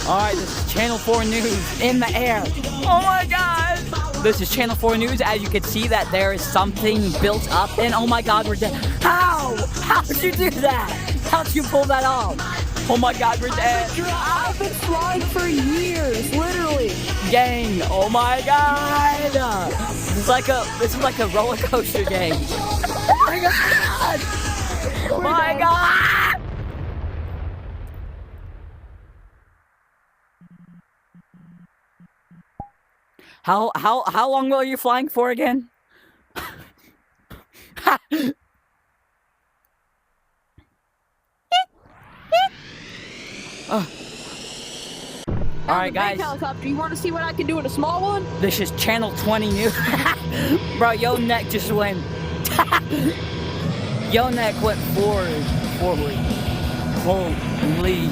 Alright, this is Channel 4 News in the air. Oh my god! This is Channel 4 News. As you can see that there is something built up and oh my god, we're dead. How? How did you do that? How did you pull that off? Oh my god, we're dead. I've been flying for years, literally. Gang, oh my god! This is like a roller coaster game. Oh my god! Oh my god! How long were you flying for again? Alright guys, Helicopter. You want to see what I can do in a small one? this is Channel 20 News. Bro, your neck just went... Your neck went forward. Holy.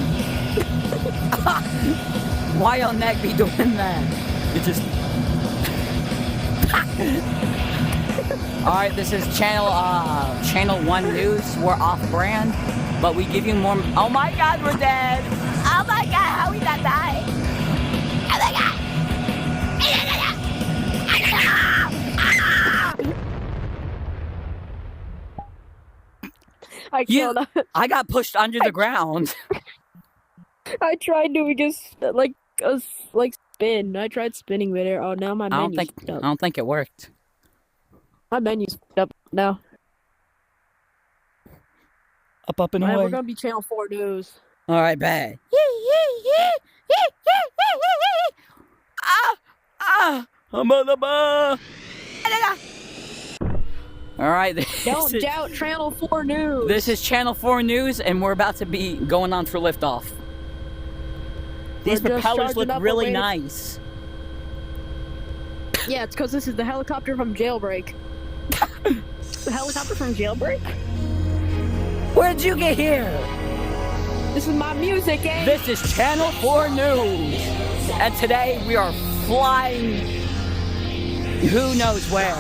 Why your neck be doing that? It just... Alright, this is Channel 1 News. We're off-brand, but we give you more... Oh my god, we're dead! Oh my god, how we not die? Oh my god! I killed him. I got pushed under the ground. I tried doing a spin. I tried spinning midair. Oh, now my menu's I fucked up. don't think it worked. My menu's fucked up now. Up and Alright, away. we're gonna be Channel 4 News. Alright, bad. Alright, Don't doubt Channel 4 News. this is Channel 4 News, and we're about to be going on for liftoff. These We're just propellers charging look up really away. nice. Yeah, it's because this is the helicopter from Jailbreak. The helicopter from Jailbreak? Where'd you get here? This is my music, eh? This is Channel 4 News, and today we are flying who knows where.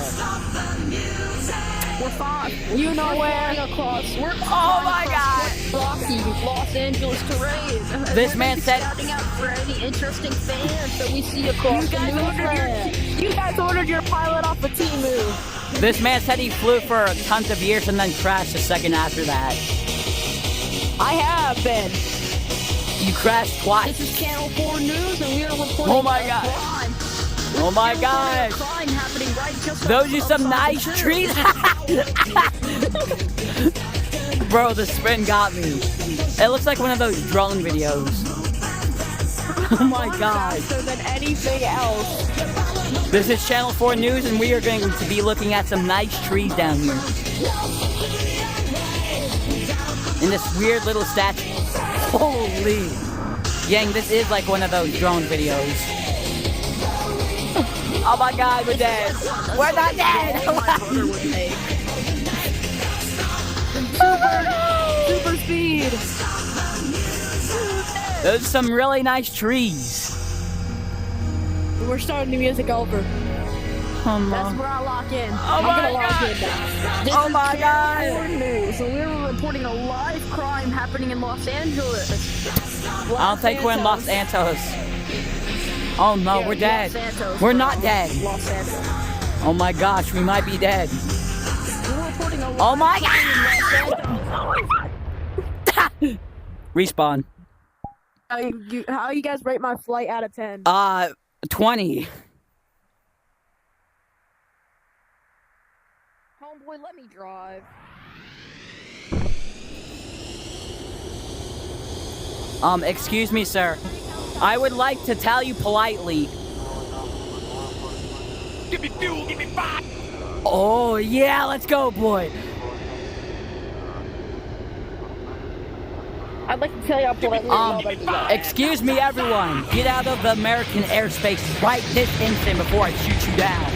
We're fine. You know where? We're Oh my god! rocky Los Angeles terrain. This man said- Shouting out for any interesting fans that we see across the newsland. You guys ordered your pilot off of Temu. This man said he flew for tons of years and then crashed a second after that. I have been. You crashed twice. This is Channel 4 News, and we are reporting Oh my a god. crime. Oh my We're god! reporting a crime happening right just Those are some outside nice the trees. Bro, the spin got me. It looks like one of those drone videos. Oh my god. Faster than anything else. This is Channel 4 News, and we are going to be looking at some nice trees down here. In this weird little statue. Holy. Yang, this is like one of those drone videos. Oh my god, we're dead. We're not dead. Super speed. Those are some really nice trees. We're starting the music over. That's where I lock in. I'm my gonna lock God. in now. This Oh is my God. Channel 4 News, and we're reporting a live crime happening in Los Angeles. I don't think we're in Los Santos. Oh no, we're dead. We're not dead. Los Santos. Oh my gosh, we might be dead. We're reporting a live Oh my crime in Los Santos. Respawn. How you guys rate my flight out of 10? 20. Homeboy, let me drive. Excuse me, sir. I would like to tell you politely. Give me fuel, give me fire. Oh, yeah, let's go, boy. I'd like to tell you how politely Excuse me, everyone. Get out of the American airspace right this instant before I shoot you down.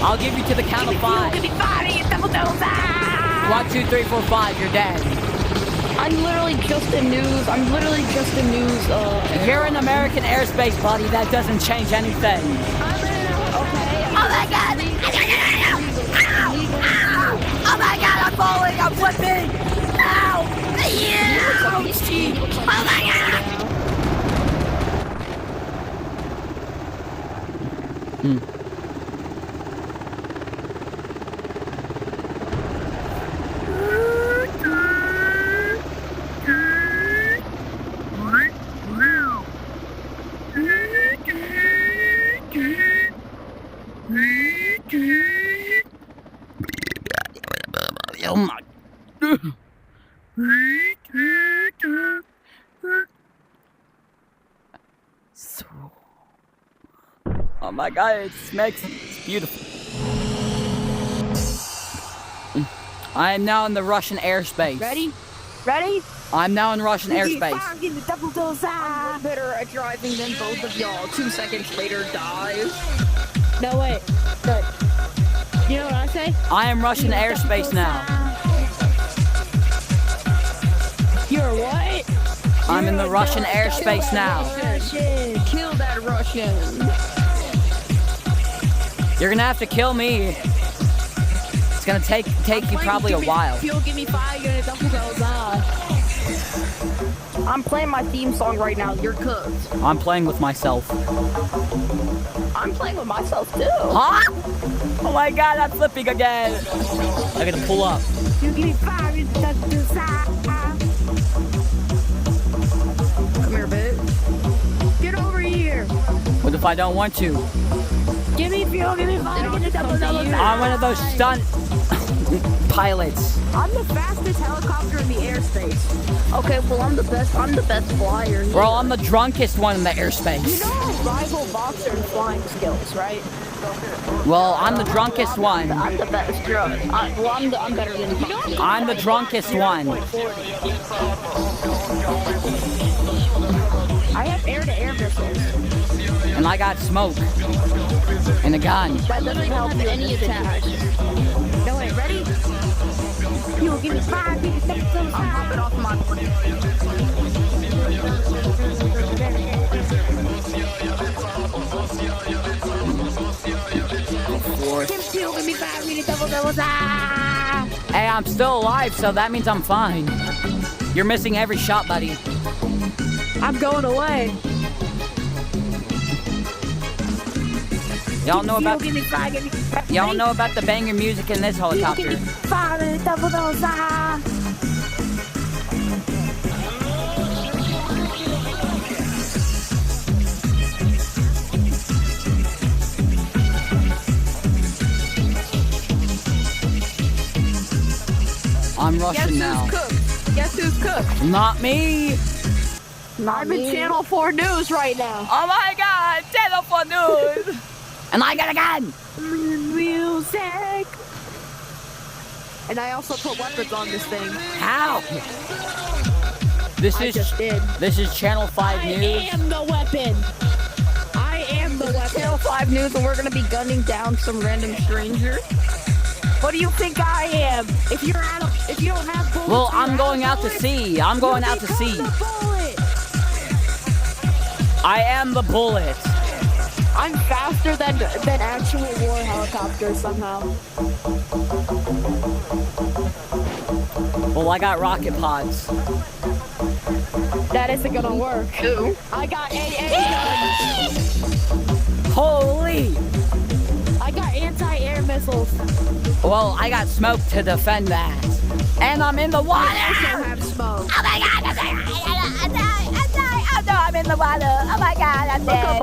I'll give you to the count of 5. Give me fire, you double dose. 1, 2, 3, 4, 5. You're dead. I'm literally just in news. You're in American airspace, buddy. That doesn't change anything. Okay. Oh my god! Oh my god, I'm falling! I'm flipping! Ow! Yeah! Oh, jeez! Oh my. So, oh my god, it smacks. It's beautiful. I am now in the Russian airspace. Ready? Ready? I'm now in Russian airspace. I'm better at driving than both of y'all. 2 seconds later, dies. No, wait. Good. You know what I say? I am Russian airspace now. You're what? I'm in the Russian airspace now. Russian. Kill that Russian. You're gonna have to kill me. It's gonna take you probably a while. If you'll give me 5 units, I'm playing my theme song right now. You're cooked. I'm playing with myself. I'm playing with myself too. Huh? Oh my god, I'm flipping again. I gotta pull up. You give me 5 units. Come here, bitch. Get over here. What if I don't want to? Give me fuel, give me 5 units. I'm one of those stunt pilots. I'm the fastest helicopter in the airspace. Okay, well I'm the best flyer. Here. Bro, I'm the drunkest one in the airspace. You know I rival boxer in flying skills, right? Well, I'm the drunkest one. I'm the best drunk. I'm better than you. I'm the drunkest one. I have air-to-air missiles. And I got smoke. And a gun. That doesn't help you any attack. No way, ready? You will give me 5 units. I'm hopping off my Hey, I'm still alive, so that means I'm fine. You're missing every shot, buddy. I'm going away. Y'all know about Give me 5, give me 5. y'all know about the banger music in this helicopter. 5 and double those. I'm Russian now. Guess who's cooked? Not me. I'm in Channel 4 News right now. Oh my god, Channel 4 News. And I got a gun. Music. And I also put weapons on this thing. How? This I is just did. This is Channel 5 News. I am the weapon. I am the weapon. Channel 5 News, and we're gonna be gunning down some random stranger. What do you think I am? If you don't have bullets, Well, I'm going out to sea. I'm going out to sea. I am the bullet. I'm faster than actual war helicopters somehow. Well, I got rocket pods. That isn't gonna work. Ooh. I got AA guns. Holy! I got anti-air missiles. Well, I got smoke to defend that. And I'm in the water! I also have smoke. Oh my god, I'm in the water. Oh my god, I'm dead.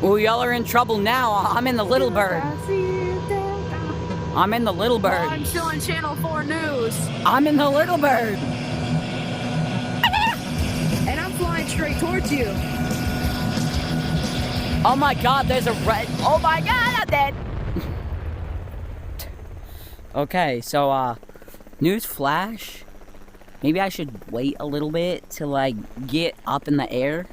Ooh, y'all are in trouble now. I'm in the Little Bird. I'm in the Little Bird. I'm still on Channel 4 News. I'm in the Little Bird. And I'm flying straight towards you. Oh my god, there's a red. Oh my god, I'm dead. Okay, so, news flash. Maybe I should wait a little bit to, like, get up in the air.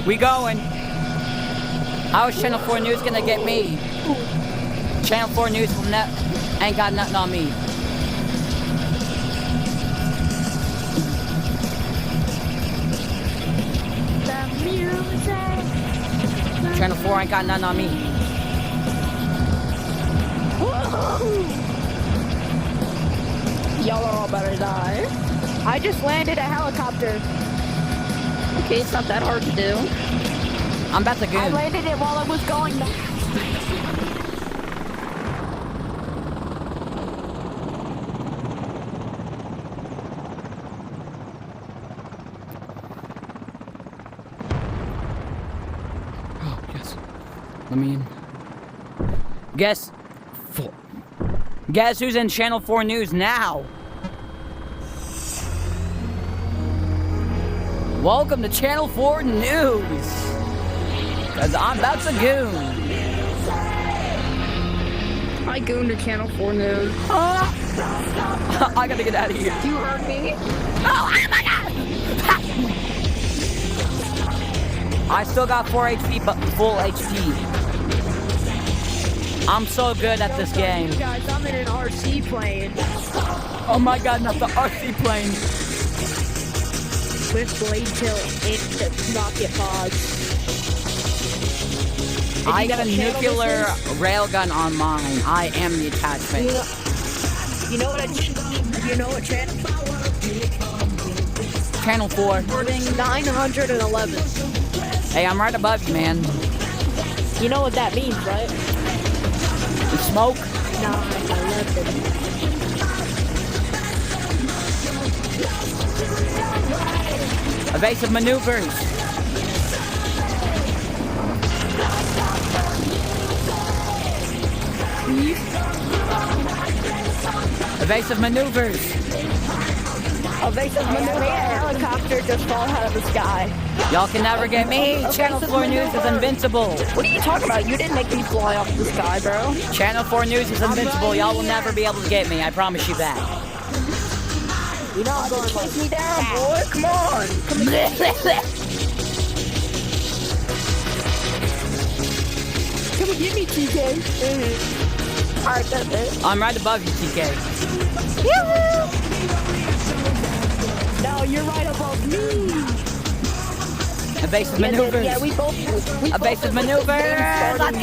We going. How is Channel 4 News gonna get me? Channel 4 News ain't got nothing on me. Channel 4 ain't got nothing on me. Y'all are all about to die. I just landed a helicopter. Okay, it's not that hard to do. I'm about to I goon. landed it while I was going back. Oh, yes. Let me in. Guess who's in Channel 4 News now? Welcome to Channel 4 News. Cause I'm about to goon. I gooned to Channel 4 News. I gotta get out of here. You heard me? Oh my god! I still got 4 HP, but full HP. I'm so good at this game. Guys, I'm in an RC plane Oh my god, not the RC plane. with blade tilt and the rocket pods. I got a nuclear railgun on mine. I am the attachment. You know what channel? Channel 4. 911. Hey, I'm right above you, man. You know what that means, right? Smoke. 911. Evasive maneuvers. Evasive maneuvers. Evasive maneuver. A helicopter just fall out of the sky. Y'all can never get me. Channel 4 News is invincible. What are you talking about? You didn't make me fly off the sky, bro. Channel 4 News is invincible. Y'all will never be able to get me. I promise you that. You're not going to chase me down, boy. Come on. Come here. Come and get me, TK. Alright, that's it. I'm right above you, TK. No, you're right above me. Evasive maneuvers. Yeah, we both. Evasive maneuvers. Let's So go. you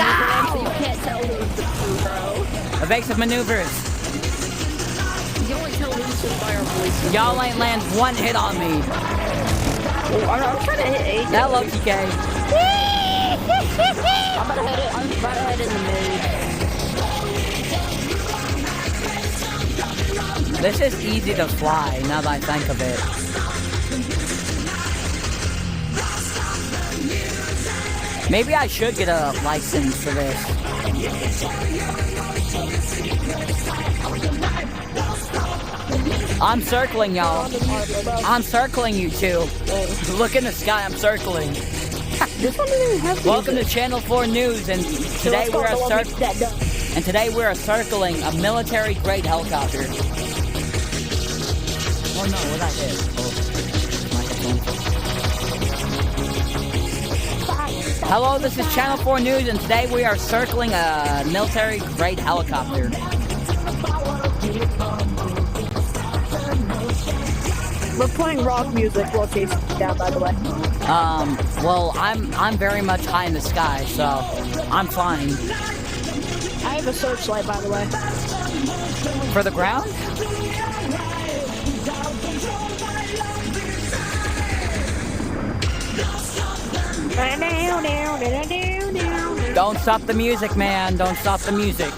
can't tell who's the two, bro. Evasive maneuvers. You only tell who's the by our voices. Y'all ain't land one hit on me. Oh, I'm trying to hit AJ. Hello, TK. I'm about to head in the mid. This is easy to fly, now that I think of it. Maybe I should get a license for this. I'm circling, y'all. I'm circling you two. Look in the sky, I'm circling. This one doesn't even have Welcome to Channel 4 News, and today we're circling a military-grade helicopter. Oh no, what I did? My headphones. Hello, this is Channel 4 News, and today we are circling a military-grade helicopter. We're playing rock music while chasing you down, by the way. Well, I'm very much high in the sky, so I'm fine. I have a searchlight, by the way. For the ground? Don't stop the music, man. Don't stop the music.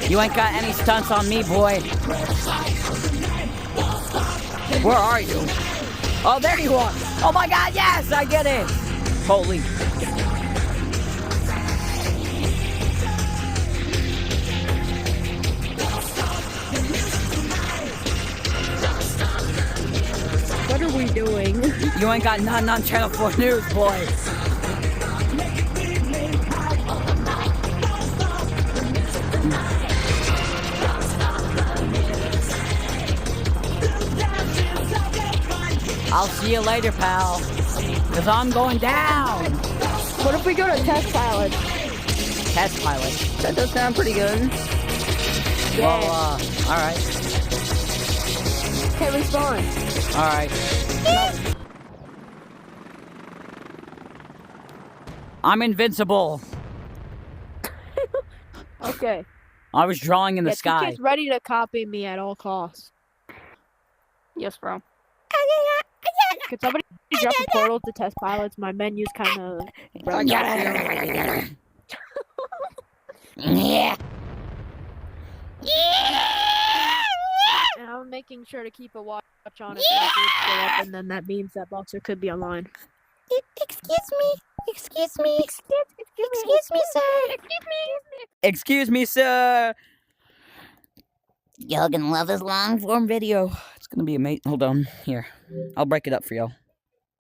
You ain't got any stunts on me, boy. Where are you? Oh, there you are. Oh my god, yes, I get it. Holy. What are we doing? You ain't got nothing on Channel 4 News, boy. I'll see you later, pal. Cause I'm going down. What if we go to test pilot? test pilot. That does sound pretty good. Well, alright. Okay, respawn. Alright. I'm invincible. Okay. I was drawing in the Yeah, sky. TK's ready to copy me at all costs. Yes, bro. Could somebody drop a portal to test pilots? My menu's kind of. Yeah. And I'm making sure to keep a watch on if that dude show up, and then that means that Boxer could be online. Excuse me, sir. Excuse me, sir. Y'all gonna love this long form video. It's gonna be amazing. Hold on. Here. I'll break it up for y'all.